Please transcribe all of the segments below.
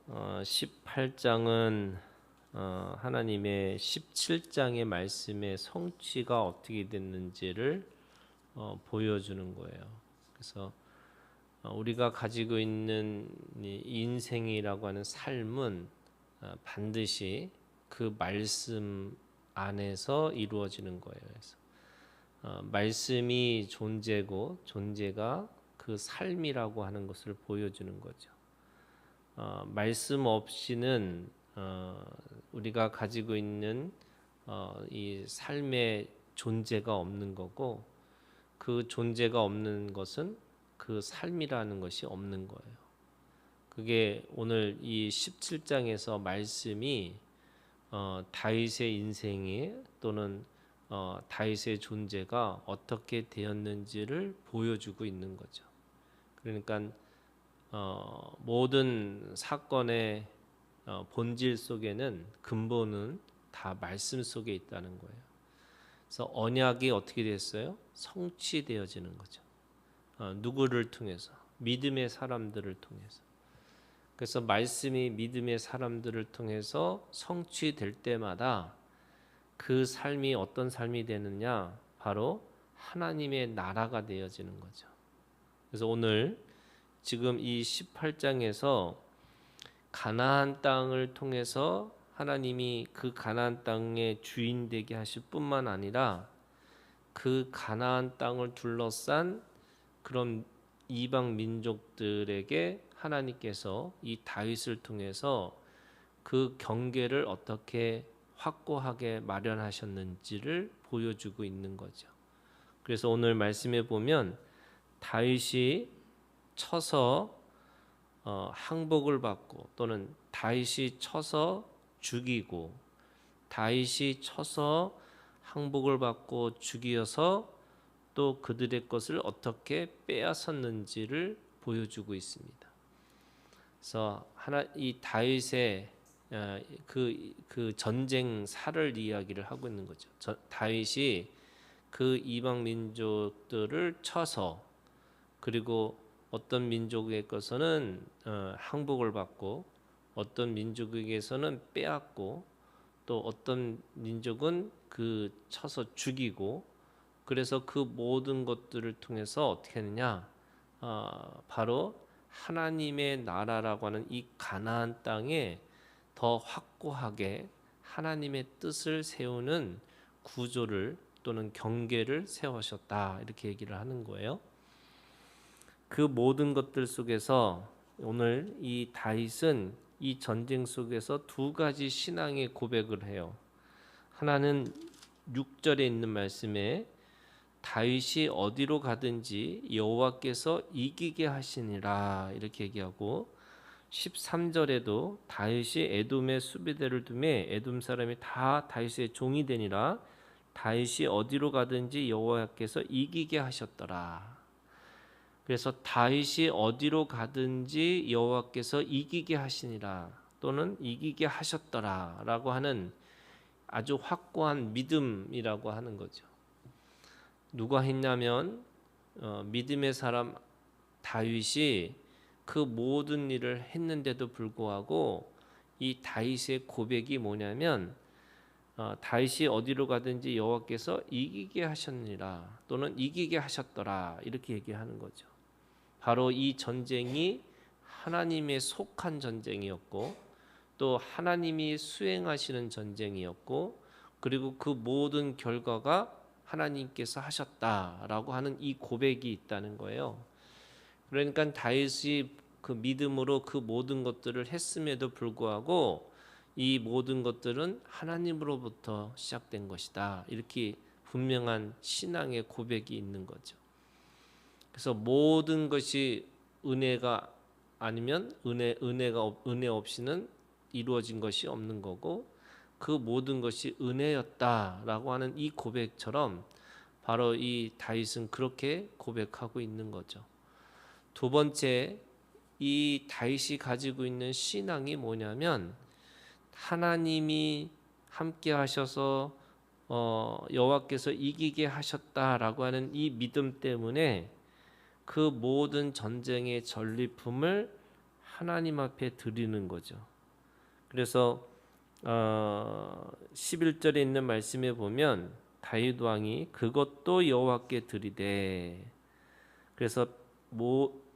18장은 하나님의 17장의 말씀의 성취가 어떻게 됐는지를 보여주는 거예요. 그래서 우리가 가지고 있는 이 인생이라고 하는 삶은 반드시 그 말씀 안에서 이루어지는 거예요. 그래서 말씀이 존재고 존재가 그 삶이라고 하는 것을 보여주는 거죠. 말씀 없이는 우리가 가지고 있는 이 삶의 존재가 없는 거고, 그 존재가 없는 것은 그 삶이라는 것이 없는 거예요. 그게 오늘 이 17장에서 말씀이 다윗의 인생이 또는 다윗의 존재가 어떻게 되었는지를 보여주고 있는 거죠. 그러니까 모든 사건의 본질 속에는 근본은 다 말씀 속에 있다는 거예요. 그래서 언약이 어떻게 됐어요? 성취되어지는 거죠. 누구를 통해서? 믿음의 사람들을 통해서. 그래서 말씀이 믿음의 사람들을 통해서 성취될 때마다 그 삶이 어떤 삶이 되느냐? 바로 하나님의 나라가 되어지는 거죠. 그래서 오늘 지금 이 18장에서 가나안 땅을 통해서 하나님이 그 가나안 땅의 주인 되게 하실 뿐만 아니라 그 가나안 땅을 둘러싼 그런 이방 민족들에게 하나님께서 이 다윗을 통해서 그 경계를 어떻게 확고하게 마련하셨는지를 보여주고 있는 거죠. 그래서 오늘 말씀에 보면 다윗이 쳐서 항복을 받고, 또는 다윗이 쳐서 죽이고, 다윗이 쳐서 항복을 받고 죽이어서 또 그들의 것을 어떻게 빼앗았는지를 보여주고 있습니다. 그래서 이 다윗의 그 전쟁사를 이야기를 하고 있는 거죠. 다윗이 그 이방 민족들을 쳐서, 그리고 어떤 민족의 것은 항복을 받고, 어떤 민족에게서는 빼앗고, 또 어떤 민족은 그 쳐서 죽이고, 그래서 그 모든 것들을 통해서 어떻게 하느냐? 바로 하나님의 나라라고 하는 이 가나안 땅에 더 확고하게 하나님의 뜻을 세우는 구조를 또는 경계를 세우셨다, 이렇게 얘기를 하는 거예요. 그 모든 것들 속에서 오늘 이 다윗은 이 전쟁 속에서 두 가지 신앙의 고백을 해요. 하나는 6절에 있는 말씀에 다윗이 어디로 가든지 여호와께서 이기게 하시니라, 이렇게 얘기하고, 13절에도 다윗이 에돔의 수비대를 두매 에돔 사람이 다 다윗의 종이 되니라, 다윗이 어디로 가든지 여호와께서 이기게 하셨더라. 그래서 다윗이 어디로 가든지 여호와께서 이기게 하시니라, 또는 이기게 하셨더라라고 하는 아주 확고한 믿음이라고 하는 거죠. 누가 했냐면 믿음의 사람 다윗이 그 모든 일을 했는데도 불구하고 이 다윗의 고백이 뭐냐면 다윗이 어디로 가든지 여호와께서 이기게 하셨느니라, 또는 이기게 하셨더라, 이렇게 얘기하는 거죠. 바로 이 전쟁이 하나님의 속한 전쟁이었고, 또 하나님이 수행하시는 전쟁이었고, 그리고 그 모든 결과가 하나님께서 하셨다라고 하는 이 고백이 있다는 거예요. 그러니까 다윗이 그 믿음으로 그 모든 것들을 했음에도 불구하고 이 모든 것들은 하나님으로부터 시작된 것이다, 이렇게 분명한 신앙의 고백이 있는 거죠. 그래서 모든 것이 은혜가 아니면 은혜 없이는 이루어진 것이 없는 거고, 그 모든 것이 은혜였다라고 하는 이 고백처럼 바로 이 다윗은 그렇게 고백하고 있는 거죠. 두 번째, 이 다윗이 가지고 있는 신앙이 뭐냐면, 하나님이 함께 하셔서 여호와께서 이기게 하셨다라고 하는 이 믿음 때문에 그 모든 전쟁의 전리품을 하나님 앞에 드리는 거죠. 그래서 11절에 있는 말씀에 보면 다윗 왕이 그것도 여호와께 드리되, 그래서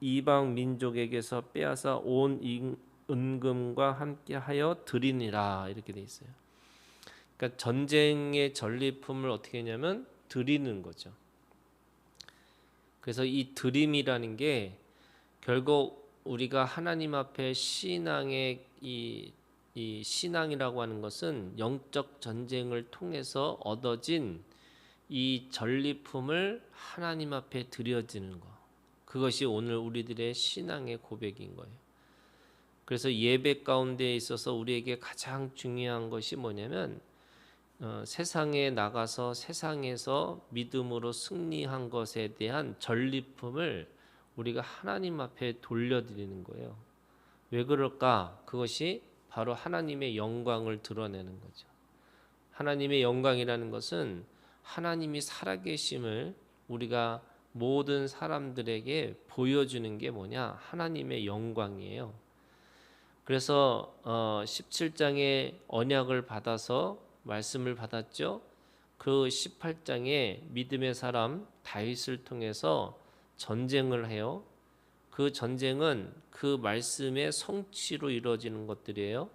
이방 민족에게서 빼앗아 온 은금과 함께하여 드리니라 이렇게 돼 있어요. 그러니까 전쟁의 전리품을 어떻게 했냐면 드리는 거죠. 그래서 이 드림이라는 게 결국 우리가 하나님 앞에 신앙의 이 신앙이라고 하는 것은 영적 전쟁을 통해서 얻어진 이 전리품을 하나님 앞에 드려지는 것. 그것이 오늘 우리들의 신앙의 고백인 거예요. 그래서 예배 가운데 있어서 우리에게 가장 중요한 것이 뭐냐면 세상에 나가서 세상에서 믿음으로 승리한 것에 대한 전리품을 우리가 하나님 앞에 돌려드리는 거예요. 왜 그럴까? 그것이 바로 하나님의 영광을 드러내는 거죠. 하나님의 영광이라는 것은 하나님이 살아계심을 우리가 모든 사람들에게 보여주는 게 뭐냐? 하나님의 영광이에요. 그래서 17장에 언약을 받아서 말씀을 받았죠. 그 18장에 믿음의 사람 다윗을 통해서 전쟁을 해요. 그 전쟁은 그 말씀의 성취로 이루어지는 것들이에요.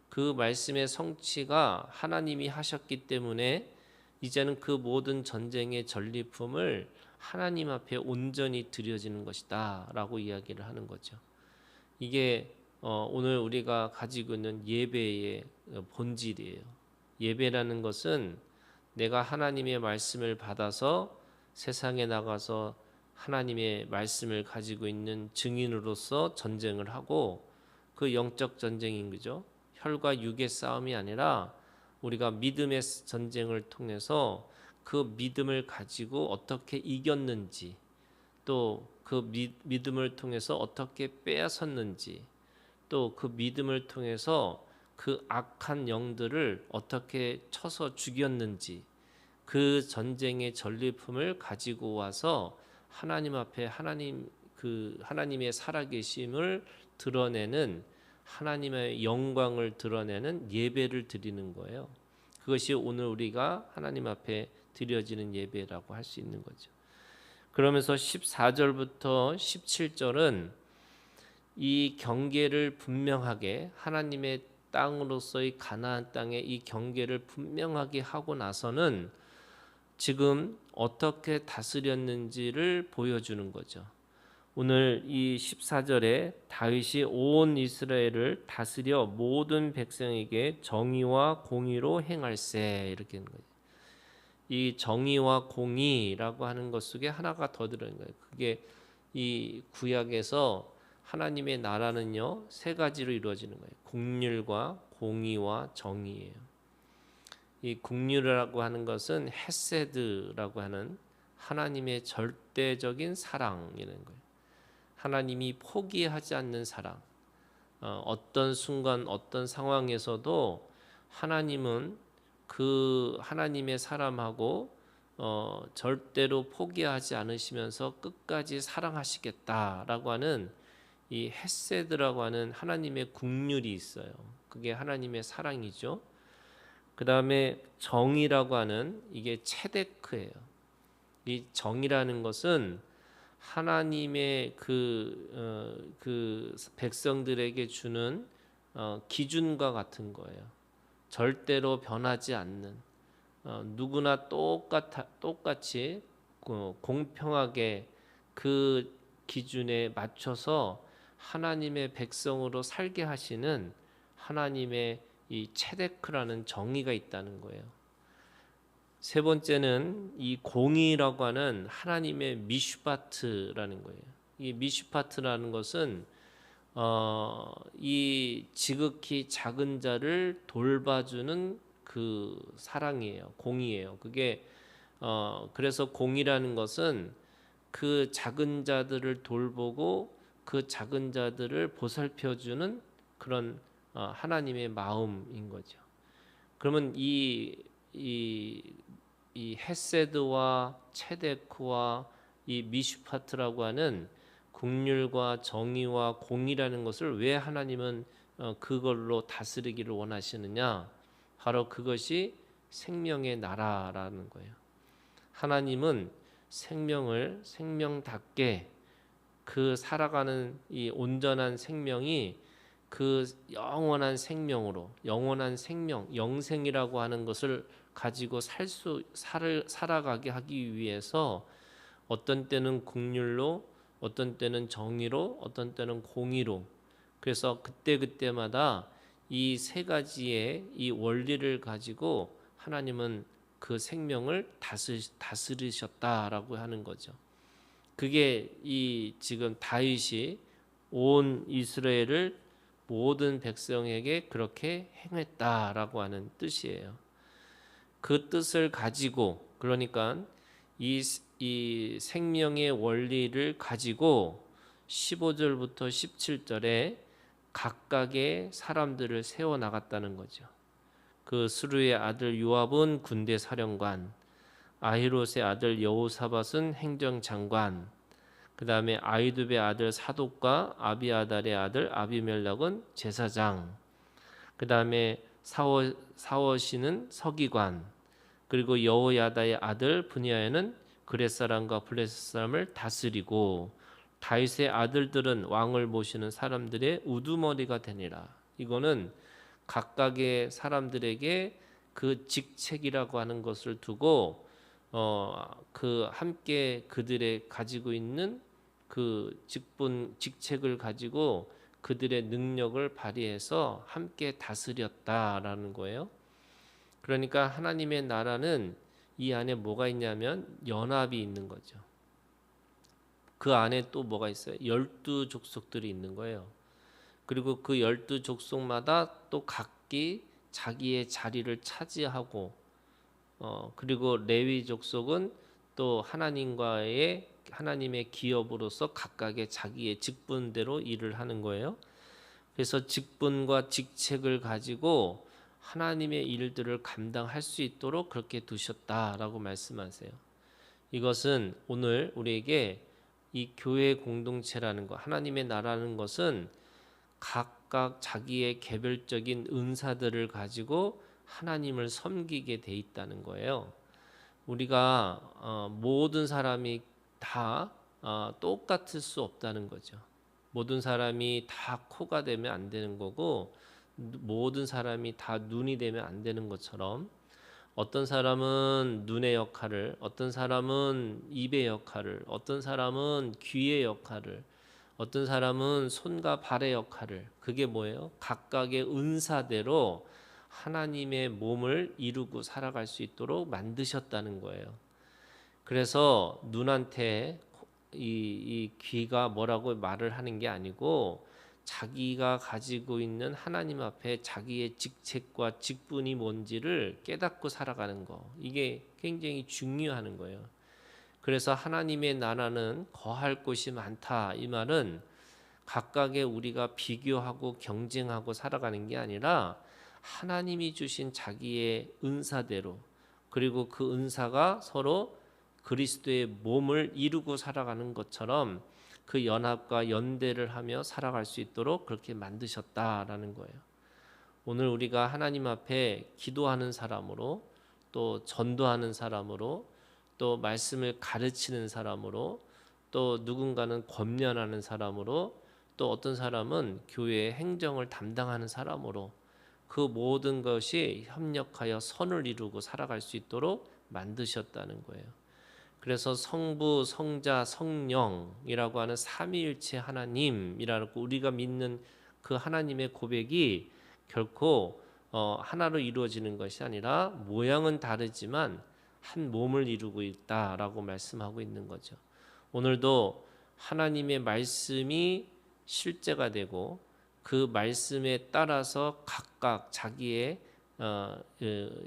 그 말씀의 성취가 하나님이 하셨기 때문에 이제는 그 모든 전쟁의 전리품을 하나님 앞에 온전히 드려지는 것이다 라고 이야기를 하는 거죠. 이게 오늘 우리가 가지고 있는 예배의 본질이에요. 예배라는 것은 내가 하나님의 말씀을 받아서 세상에 나가서 하나님의 말씀을 가지고 있는 증인으로서 전쟁을 하고, 그 영적 전쟁인 거죠. 혈과 육의 싸움이 아니라 우리가 믿음의 전쟁을 통해서 그 믿음을 가지고 어떻게 이겼는지, 또 그 믿음을 통해서 어떻게 빼앗았는지, 또 그 믿음을 통해서 그 악한 영들을 어떻게 쳐서 죽였는지, 그 전쟁의 전리품을 가지고 와서 하나님 앞에 하나님의 살아계심을 드러내는, 하나님의 영광을 드러내는 예배를 드리는 거예요. 그것이 오늘 우리가 하나님 앞에 드려지는 예배라고 할 수 있는 거죠. 그러면서 14절부터 17절은 이 경계를 분명하게, 하나님의 땅으로서의 가나안 땅의 이 경계를 분명하게 하고 나서는 지금 어떻게 다스렸는지를 보여주는 거죠. 오늘 이 14절에 다윗이 온 이스라엘을 다스려 모든 백성에게 정의와 공의로 행할세 이렇게 하는 거예요. 이 정의와 공의라고 하는 것 속에 하나가 더 들어있는 거예요. 그게 이 구약에서 하나님의 나라는요 3가지로 이루어지는 거예요. 국률과 공의와 정의예요. 이 국률이라고 하는 것은 헤세드라고 하는 하나님의 절대적인 사랑이라는 거예요. 하나님이 포기하지 않는 사랑. 어떤 순간 어떤 상황에서도 하나님은 그 하나님의 사람하고 절대로 포기하지 않으시면서 끝까지 사랑하시겠다라고 하는 이 헤세드라고 하는 하나님의 국률이 있어요. 그게 하나님의 사랑이죠. 그 다음에 정의라고 하는 이게 체데크예요. 이 정의라는 것은 하나님의 그 백성들에게 주는 기준과 같은 거예요. 절대로 변하지 않는, 누구나 똑같이 공평하게 그 기준에 맞춰서 하나님의 백성으로 살게 하시는 하나님의 이 체데크라는 정의가 있다는 거예요. 세 번째는 이 공의라고 하는 하나님의 미슈파트라는 거예요. 이 미슈파트라는 것은 이 지극히 작은 자를 돌봐주는 그 사랑이에요. 공의예요. 그게 그래서 공의라는 것은 그 작은 자들을 돌보고 그 작은 자들을 보살펴주는 그런 하나님의 마음인 거죠. 그러면 이 헤세드와 체데크와 이 미슈파트라고 하는 긍휼과 정의와 공의라는 것을 왜 하나님은 그걸로 다스리기를 원하시느냐? 바로 그것이 생명의 나라라는 거예요. 하나님은 생명을 생명답게 그 살아가는 이 온전한 생명이 그 영원한 생명으로, 영원한 생명, 영생이라고 하는 것을 가지고 살아가게 하기 위해서 어떤 때는 긍휼로, 어떤 때는 정의로, 어떤 때는 공의로, 그래서 그때그때마다 이 세 가지의 이 원리를 가지고 하나님은 그 생명을 다스리셨다라고 하는 거죠. 그게 이 지금 다윗이 온 이스라엘을 모든 백성에게 그렇게 행했다라고 하는 뜻이에요. 그 뜻을 가지고, 그러니까 이 생명의 원리를 가지고 15절부터 17절에 각각의 사람들을 세워 나갔다는 거죠. 그 스루의 아들 요압은 군대 사령관, 아히롯의 아들 여호사밧은 행정장관, 그 다음에 아히두베의 아들 사독과 아비아달의 아들 아비멜렉은 제사장, 그 다음에 사워시는 서기관, 그리고 여호야다의 아들 브니야는 그렛 사람과 블레셋 사람을 다스리고, 다윗의 아들들은 왕을 모시는 사람들의 우두머리가 되니라. 이거는 각각의 사람들에게 그 직책이라고 하는 것을 두고 그 함께 그들의 가지고 있는 그 직책을 가지고 그들의 능력을 발휘해서 함께 다스렸다라는 거예요. 그러니까 하나님의 나라는 이 안에 뭐가 있냐면 연합이 있는 거죠. 그 안에 또 뭐가 있어요? 12족속들이 있는 거예요. 그리고 그 12족속마다 또 각기 자기의 자리를 차지하고, 그리고 레위 족속은 또 하나님의 기업으로서 각각의 자기의 직분대로 일을 하는 거예요. 그래서 직분과 직책을 가지고 하나님의 일들을 감당할 수 있도록 그렇게 두셨다라고 말씀하세요. 이것은 오늘 우리에게 이 교회 공동체라는 것, 하나님의 나라는 것은 각각 자기의 개별적인 은사들을 가지고 하나님을 섬기게 돼 있다는 거예요. 우리가 모든 사람이 다 똑같을 수 없다는 거죠. 모든 사람이 다 코가 되면 안 되는 거고, 모든 사람이 다 눈이 되면 안 되는 것처럼, 어떤 사람은 눈의 역할을, 어떤 사람은 입의 역할을, 어떤 사람은 귀의 역할을, 어떤 사람은 손과 발의 역할을, 그게 뭐예요? 각각의 은사대로 하나님의 몸을 이루고 살아갈 수 있도록 만드셨다는 거예요. 그래서 눈한테 이 귀가 뭐라고 말을 하는 게 아니고, 자기가 가지고 있는 하나님 앞에 자기의 직책과 직분이 뭔지를 깨닫고 살아가는 거, 이게 굉장히 중요한 거예요. 그래서 하나님의 나라는 거할 곳이 많다, 이 말은 각각의 우리가 비교하고 경쟁하고 살아가는 게 아니라 하나님이 주신 자기의 은사대로, 그리고 그 은사가 서로 그리스도의 몸을 이루고 살아가는 것처럼 그 연합과 연대를 하며 살아갈 수 있도록 그렇게 만드셨다라는 거예요. 오늘 우리가 하나님 앞에 기도하는 사람으로, 또 전도하는 사람으로, 또 말씀을 가르치는 사람으로, 또 누군가는 권면하는 사람으로, 또 어떤 사람은 교회의 행정을 담당하는 사람으로, 그 모든 것이 협력하여 선을 이루고 살아갈 수 있도록 만드셨다는 거예요. 그래서 성부, 성자, 성령이라고 하는 삼위일체 하나님이라고 우리가 믿는 그 하나님의 고백이 결코 하나로 이루어지는 것이 아니라 모양은 다르지만 한 몸을 이루고 있다라고 말씀하고 있는 거죠. 오늘도 하나님의 말씀이 실제가 되고, 그 말씀에 따라서 각각 자기의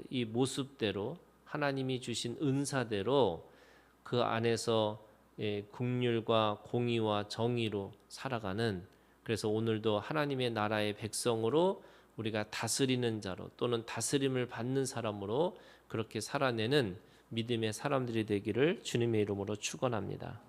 이 모습대로 하나님이 주신 은사대로 그 안에서 긍휼과 공의와 정의로 살아가는, 그래서 오늘도 하나님의 나라의 백성으로 우리가 다스리는 자로, 또는 다스림을 받는 사람으로 그렇게 살아내는 믿음의 사람들이 되기를 주님의 이름으로 축원합니다.